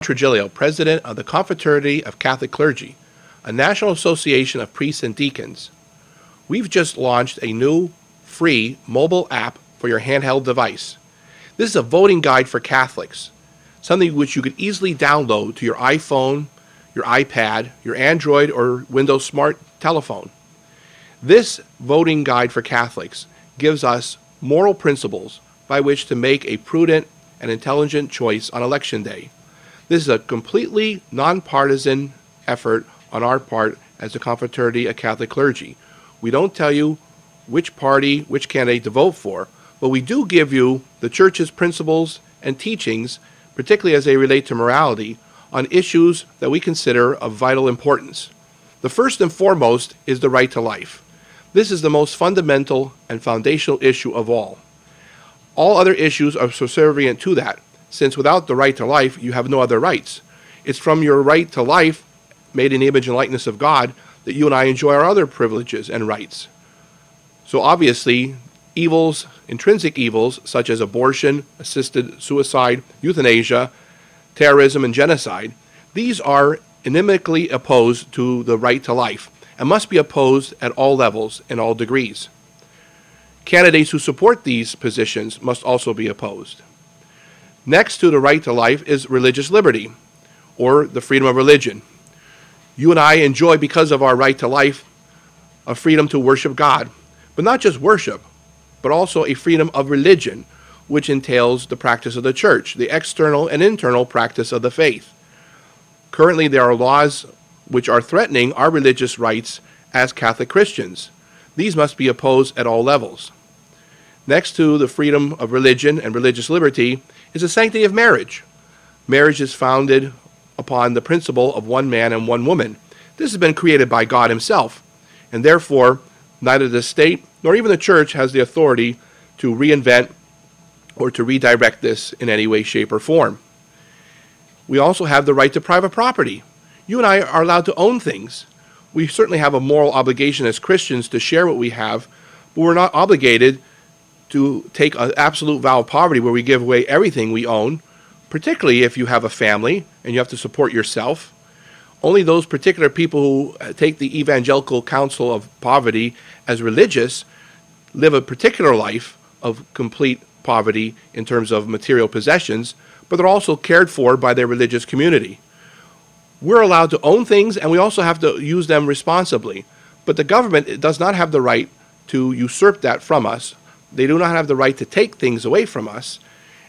Trigilio, President of the Confraternity of Catholic Clergy, a national association of priests and deacons. We've just launched a new free mobile app for your handheld device. This is a voting guide for Catholics, something which you could easily download to your iPhone, your iPad, your Android or Windows smart telephone. This voting guide for Catholics gives us moral principles by which to make a prudent and intelligent choice on Election Day. This is a completely nonpartisan effort on our part as the Confraternity of Catholic Clergy. We don't tell you which party, which candidate to vote for, but we do give you the Church's principles and teachings, particularly as they relate to morality, on issues that we consider of vital importance. The first and foremost is the right to life. This is the most fundamental and foundational issue of all. All other issues are subservient to that, since without the right to life, you have no other rights. It's from your right to life, made in the image and likeness of God, that you and I enjoy our other privileges and rights. So obviously, evils, intrinsic evils, such as abortion, assisted suicide, euthanasia, terrorism, and genocide, these are inimically opposed to the right to life and must be opposed at all levels and all degrees. Candidates who support these positions must also be opposed. Next to the right to life is religious liberty, or the freedom of religion. You and I enjoy, because of our right to life, a freedom to worship God, but not just worship, but also a freedom of religion, which entails the practice of the Church, the external and internal practice of the faith. Currently, there are laws which are threatening our religious rights as Catholic Christians. These must be opposed at all levels. Next to the freedom of religion and religious liberty is the sanctity of marriage. Marriage is founded upon the principle of one man and one woman. This has been created by God Himself, and therefore neither the state nor even the Church has the authority to reinvent or to redirect this in any way, shape, or form. We also have the right to private property. You and I are allowed to own things. We certainly have a moral obligation as Christians to share what we have, but we're not obligated to take an absolute vow of poverty where we give away everything we own, particularly if you have a family and you have to support yourself. Only those particular people who take the evangelical counsel of poverty as religious live a particular life of complete poverty in terms of material possessions, but they're also cared for by their religious community. We're allowed to own things, and we also have to use them responsibly. But the government does not have the right to usurp that from us. They do not have the right to take things away from us.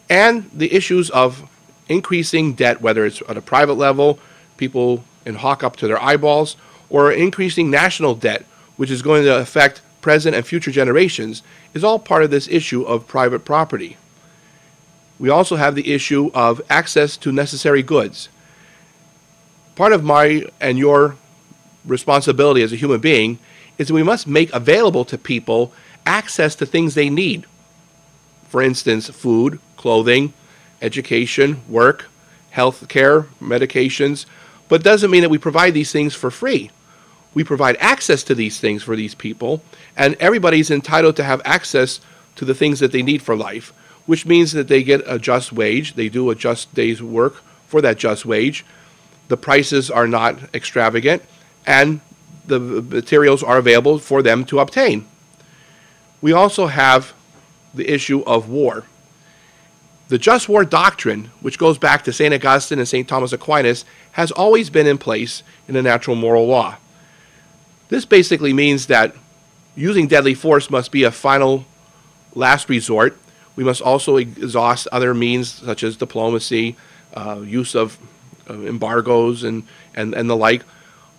And the issues of increasing debt, whether it's at a private level, people in hawk up to their eyeballs, or increasing national debt, which is going to affect present and future generations, is all part of this issue of private property. We also have the issue of access to necessary goods. Part of my and your responsibility as a human being is that we must make available to people access to things they need. For instance, food, clothing, education, work, health care, medications, but it doesn't mean that we provide these things for free. We provide access to these things for these people, and everybody's entitled to have access to the things that they need for life, which means that they get a just wage, they do a just day's work for that just wage, the prices are not extravagant, and the materials are available for them to obtain. We also have the issue of war. The just war doctrine, which goes back to St. Augustine and St. Thomas Aquinas, has always been in place in the natural moral law. This basically means that using deadly force must be a final last resort. We must also exhaust other means such as diplomacy, use of embargoes and the like.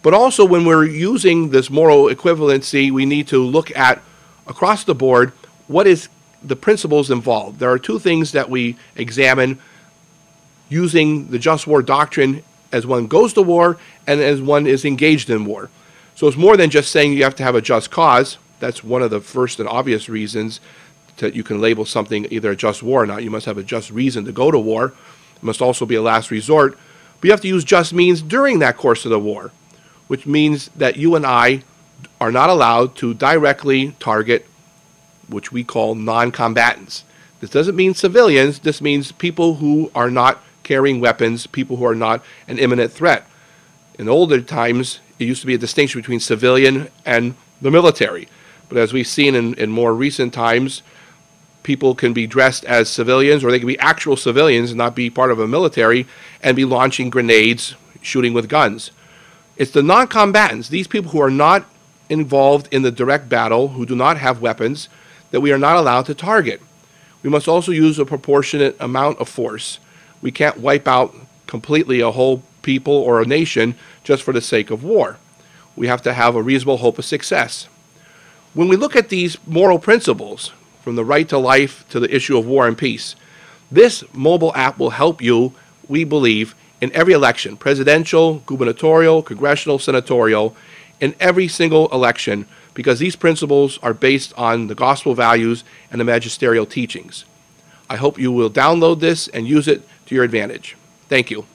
But also when we're using this moral equivalency, we need to look at, across the board, what is the principles involved. There are two things that we examine using the just war doctrine as one goes to war and as one is engaged in war. So it's more than just saying you have to have a just cause. That's one of the first and obvious reasons that you can label something either a just war or not. You must have a just reason to go to war. It must also be a last resort. But you have to use just means during that course of the war, which means that you and I are not allowed to directly target which we call non-combatants. This doesn't mean civilians. This means people who are not carrying weapons, people who are not an imminent threat. In older times, it used to be a distinction between civilian and the military. But as we've seen in more recent times, people can be dressed as civilians, or they can be actual civilians and not be part of a military and be launching grenades, shooting with guns. It's the non-combatants, these people who are not involved in the direct battle, who do not have weapons, that we are not allowed to target. We must also use a proportionate amount of force. We can't wipe out completely a whole people or a nation just for the sake of war. We have to have a reasonable hope of success. When we look at these moral principles, from the right to life to the issue of war and peace, this mobile app will help you, we believe, in every election, presidential, gubernatorial, congressional, senatorial, in every single election, because these principles are based on the gospel values and the magisterial teachings. I hope you will download this and use it to your advantage. Thank you.